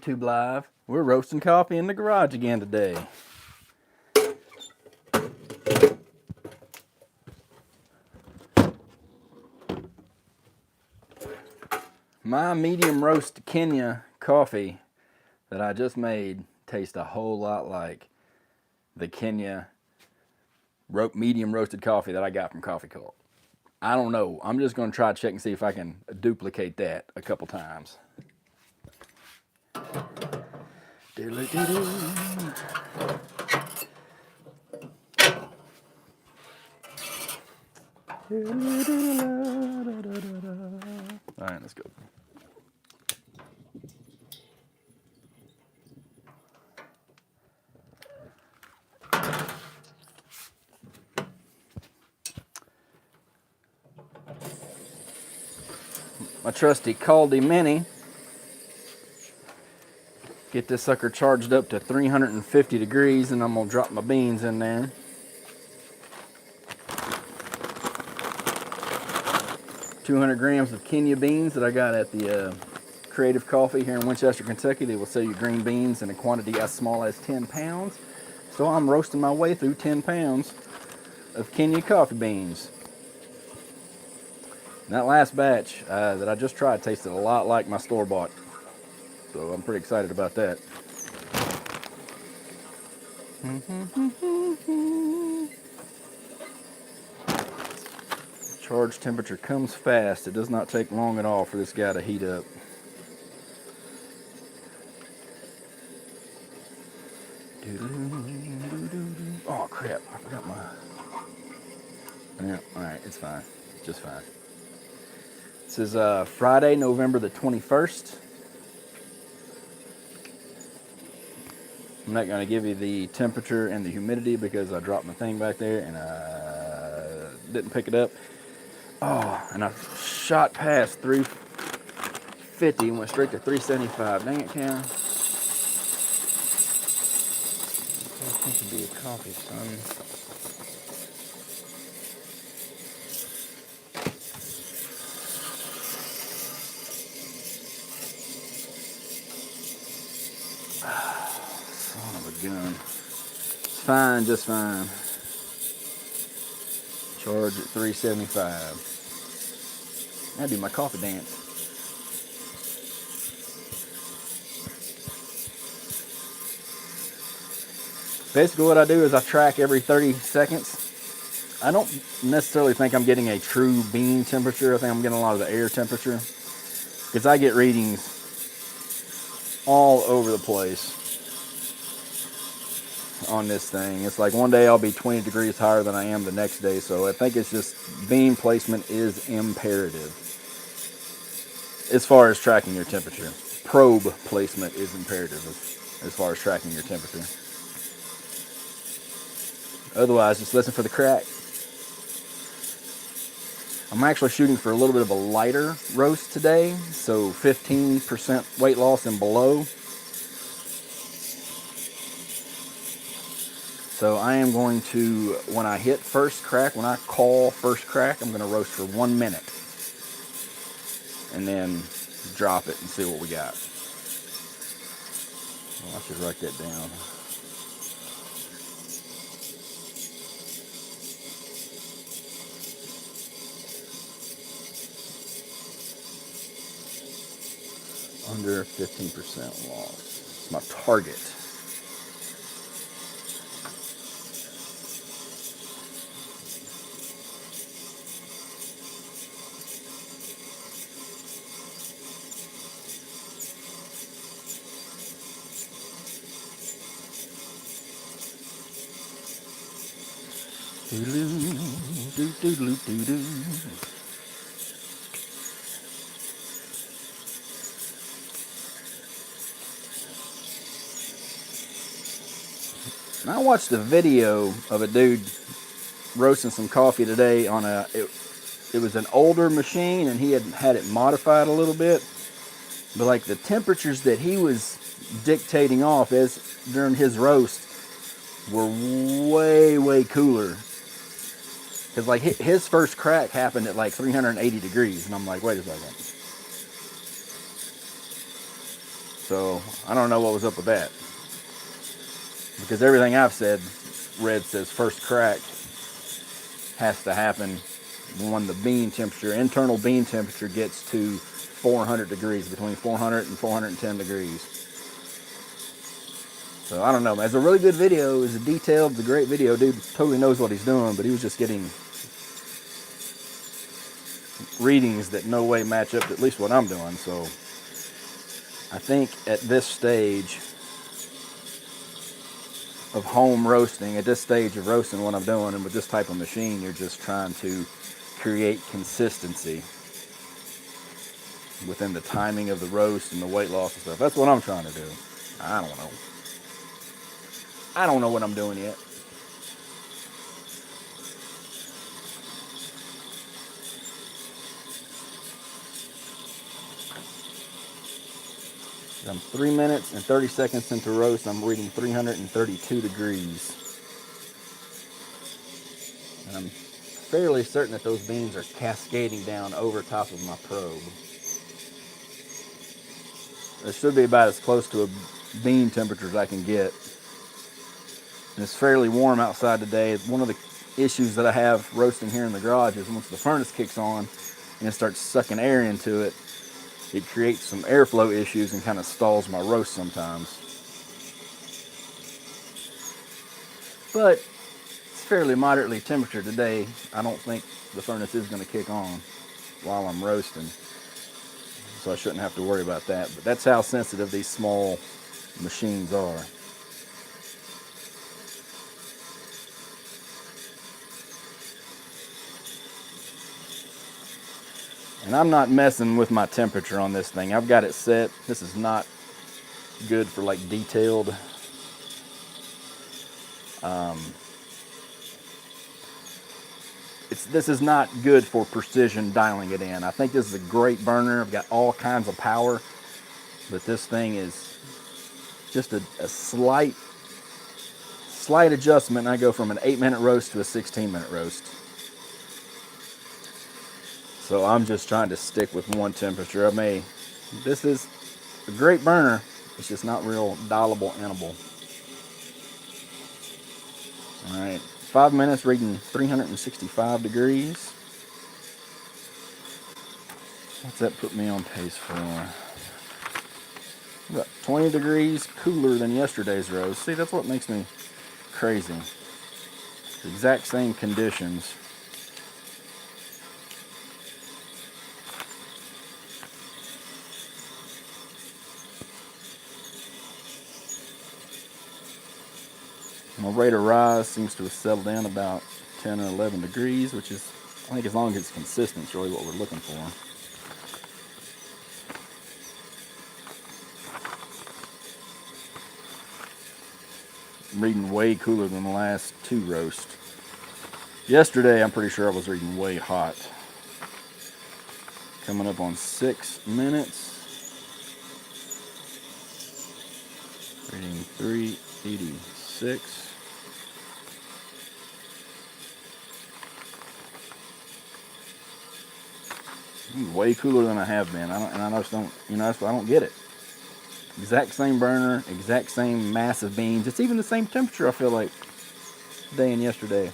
YouTube Live. We're roasting coffee in the garage again today. My medium roast Kenya coffee that I just made tastes a whole lot like the Kenya medium roasted coffee that I got from Coffee Cult. I don't know. I'm just going to try to check and see if I can duplicate that a couple times. All right, let's go. My trusty Caldi Mini. Get this sucker charged up to 350 degrees, and I'm gonna drop my beans in there. $200 grams of Kenya beans that I got at the Creative Coffee here in Winchester, Kentucky. They will sell you green beans in a quantity as small as 10 pounds. So I'm roasting my way through 10 pounds of Kenya coffee beans. And that last batch that I just tried tasted a lot like my store-bought. So I'm pretty excited about that. Charge temperature comes fast. It does not take long at all for this guy to heat up. Oh crap, I forgot my... Yeah, alright, it's fine. It's just fine. This is Friday, November the 21st. I'm not going to give you the temperature and the humidity because I dropped my thing back there and I didn't pick it up. Oh, and I shot past 350 and went straight to 375. Dang it, Cam. I think it'd be a coffee, son. Son of a gun. It's fine, just fine. Charge at 375. That'd be my coffee dance. Basically what I do is I track every 30 seconds. I don't necessarily think I'm getting a true bean temperature. I think I'm getting a lot of the air temperature. Because I get readings all over the place on this thing. It's like one day I'll be 20 degrees higher than I am the next day. So I think it's just bean placement is imperative as far as tracking your temperature. Probe placement is imperative as far as tracking your temperature. Otherwise, just listen for the crack. I'm actually shooting for a little bit of a lighter roast today, so 15% weight loss and below. So I am going to, when I hit first crack, when I call first crack, I'm going to roast for 1 minute. And then drop it and see what we got. Well, I should write that down. Under 15% loss. It's my target. I watched a video of a dude roasting some coffee today on it was an older machine and he had it modified a little bit, but like the temperatures that he was dictating off as during his roast were way cooler. Because like his first crack happened at like 380 degrees, and I'm like, wait a second. So I don't know what was up with that. Because everything I've said, Red says first crack has to happen when the bean temperature, internal bean temperature, gets to 400 degrees, between 400 and 410 degrees. So I don't know. It's a really good video. It's a detailed, it's a great video. Dude totally knows what he's doing, but he was just getting readings that no way match up to at least what I'm doing. So I think at this stage of home roasting, at this stage of roasting what I'm doing, and with this type of machine, you're just trying to create consistency within the timing of the roast and the weight loss and stuff. That's what I'm trying to do. I don't know. I don't know what I'm doing yet. I'm 3 minutes and 30 seconds into roast. I'm reading 332 degrees. And I'm fairly certain that those beans are cascading down over top of my probe. It should be about as close to a bean temperature as I can get. And it's fairly warm outside today. One of the issues that I have roasting here in the garage is once the furnace kicks on and it starts sucking air into it, it creates some airflow issues and kind of stalls my roast sometimes. But it's fairly moderately temperature today. I don't think the furnace is going to kick on while I'm roasting, so I shouldn't have to worry about that. But that's how sensitive these small machines are. And I'm not messing with my temperature on this thing. I've got it set. This is not good for like detailed this is not good for precision dialing it in. I think this is a great burner. I've got all kinds of power, but this thing is just a slight adjustment, and I go from an 8-minute roast to a 16-minute roast. So I'm just trying to stick with one temperature. This is a great burner. It's just not real dialable inable. All right, 5 minutes reading 365 degrees. What's that put me on pace for? About 20 degrees cooler than yesterday's roast. See, that's what makes me crazy. The exact same conditions. My rate of rise seems to have settled down about 10 or 11 degrees, which is, I think as long as it's consistent, it's really what we're looking for. I'm reading way cooler than the last two roasts. Yesterday, I'm pretty sure I was reading way hot. Coming up on 6 minutes. Reading 386. Way cooler than I have been. I just don't, I don't get it. Exact same burner, exact same mass of beans. It's even the same temperature, I feel like, today and yesterday.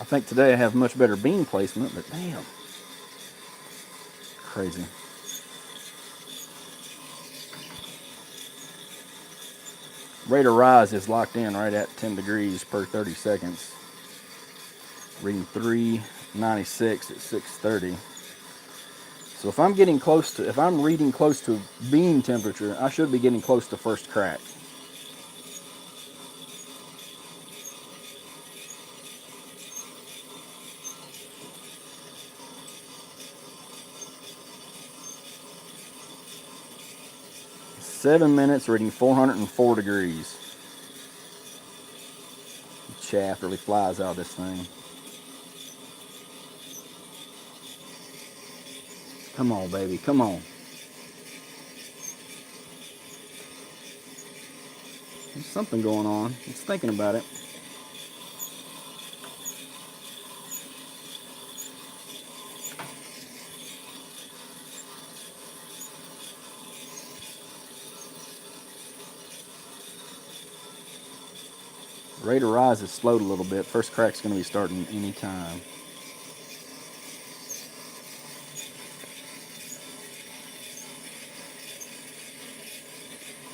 I think today I have much better bean placement, but damn. Crazy. Rate of rise is locked in right at 10 degrees per 30 seconds. Reading 396 at 6:30. So if I'm reading close to bean temperature, I should be getting close to first crack. Seven minutes, reading 404 degrees. The chaff really flies out of this thing. Come on, baby, come on. There's something going on. It's thinking about it. Rate of rise is slowed a little bit. First crack's going to be starting any time.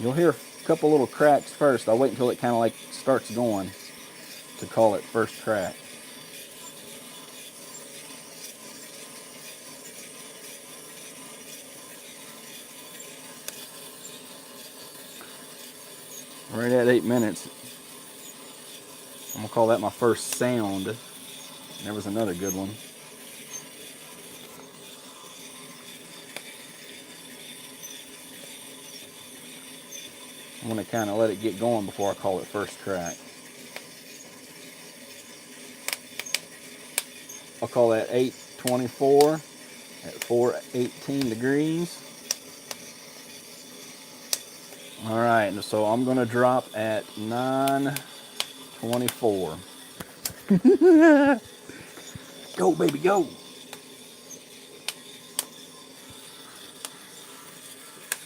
You'll hear a couple little cracks first. I'll wait until it kind of like starts going to call it first crack. Right at 8 minutes. I'm going to call that my first sound. There was another good one. I'm going to kind of let it get going before I call it first crack. I'll call that 824 at 418 degrees. All right, so I'm going to drop at 924. Go, baby, go.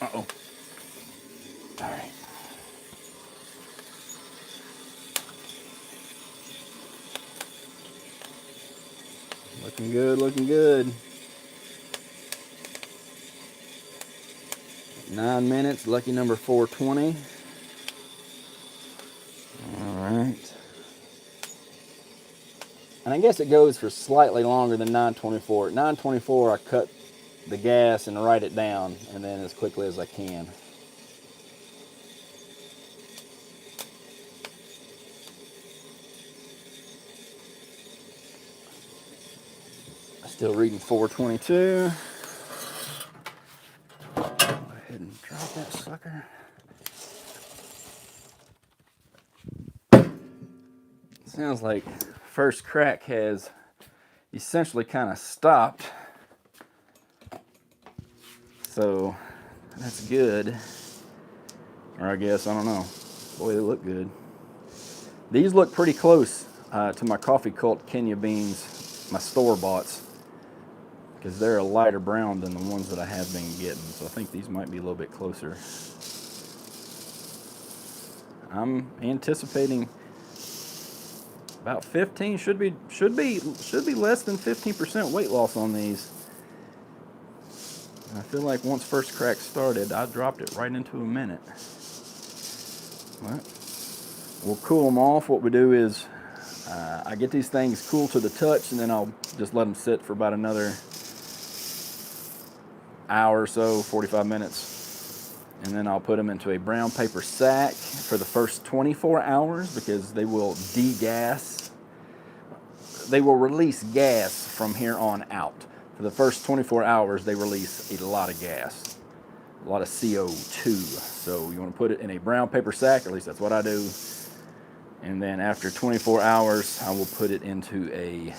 Uh-oh. All right. Looking good, looking good. 9 minutes, lucky number 420. All right. And I guess it goes for slightly longer than 924. At 924, I cut the gas and write it down, and then as quickly as I can. Still reading 422. Go ahead and drop that sucker. Sounds like first crack has essentially kind of stopped. So that's good. Or I guess, I don't know. Boy, they look good. These look pretty close to my Coffee Cult Kenya beans, my store-boughts, because they're a lighter brown than the ones that I have been getting. So I think these might be a little bit closer. I'm anticipating about 15, should be less than 15% weight loss on these. And I feel like once first crack started, I dropped it right into a minute. But we'll cool them off. What we do is I get these things cool to the touch, and then I'll just let them sit for about another hour or so, 45 minutes. And then I'll put them into a brown paper sack for the first 24 hours because they will degas. They will release gas from here on out. For the first 24 hours, they release a lot of gas, a lot of CO2. So you want to put it in a brown paper sack, at least that's what I do. And then after 24 hours, I will put it into a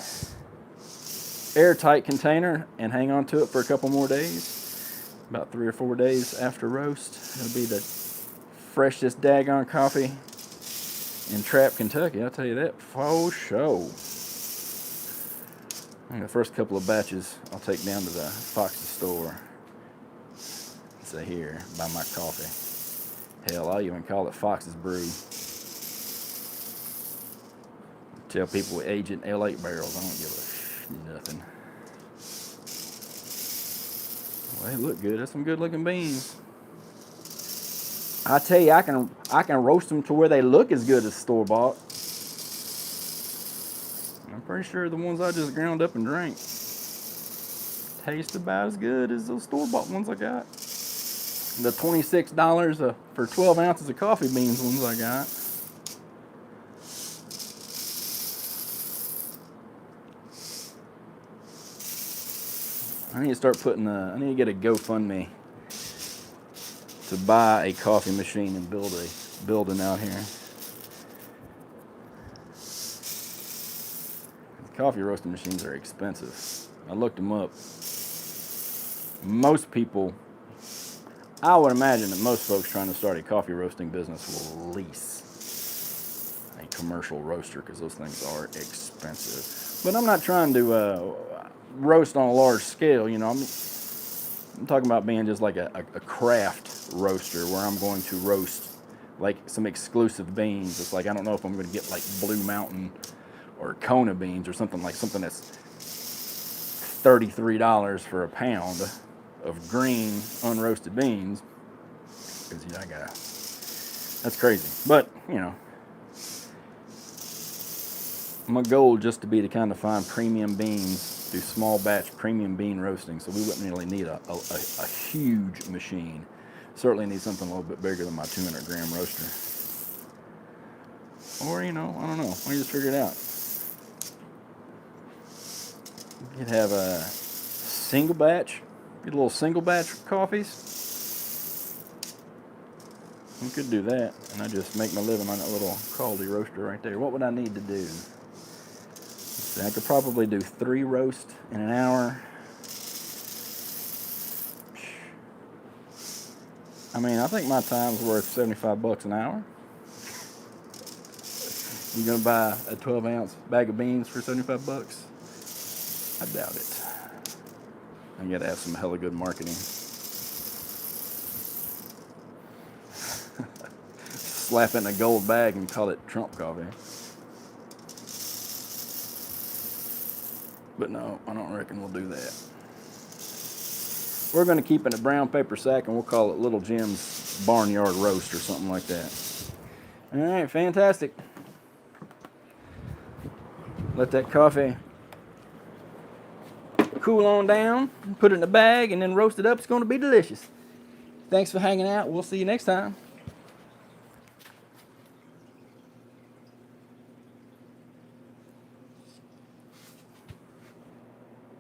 airtight container and hang on to it for a couple more days. About 3 or 4 days after roast. It'll be the freshest daggone coffee in Trap, Kentucky. I'll tell you that for sure. And the first couple of batches I'll take down to the Fox's store. Say here, buy my coffee. Hell, I even call it Fox's Brew. Tell people we age it in L8 barrels. I don't give a nothing. Well, they look good. That's some good looking beans. I tell you, I can roast them to where they look as good as store bought. I'm pretty sure the ones I just ground up and drank taste about as good as those store bought ones I got. The $26 for 12 ounces of coffee beans ones I got. I need to start putting I need to get a GoFundMe to buy a coffee machine and build a building out here. Coffee roasting machines are expensive. I looked them up. Most people, I would imagine that most folks trying to start a coffee roasting business will lease a commercial roaster because those things are expensive. But I'm not trying to roast on a large scale, you know. I'm talking about being just like a craft roaster where I'm going to roast like some exclusive beans. It's like, I don't know if I'm going to get like Blue Mountain or Kona beans or something that's $33 for a pound of green unroasted beans. Because that's crazy. But, you know, my goal just to be to kind of find premium beans, do small batch premium bean roasting, so we wouldn't really need a huge machine. Certainly need something a little bit bigger than my 200 gram roaster. Or, you know, I don't know. We just figure it out. You could have a single batch, get a little single batch coffees. We could do that, and I just make my living on that little quality roaster right there. What would I need to do? I could probably do 3 roasts in an hour. I mean, I think my time's worth $75 an hour. You gonna buy a 12-ounce bag of beans for $75? I doubt it. I gotta have some hella good marketing. Slap it in a gold bag and call it Trump coffee. But no, I don't reckon we'll do that. We're going to keep it in a brown paper sack, and we'll call it Little Jim's Barnyard Roast or something like that. All right, fantastic. Let that coffee cool on down, put it in a bag, and then roast it up. It's going to be delicious. Thanks for hanging out. We'll see you next time.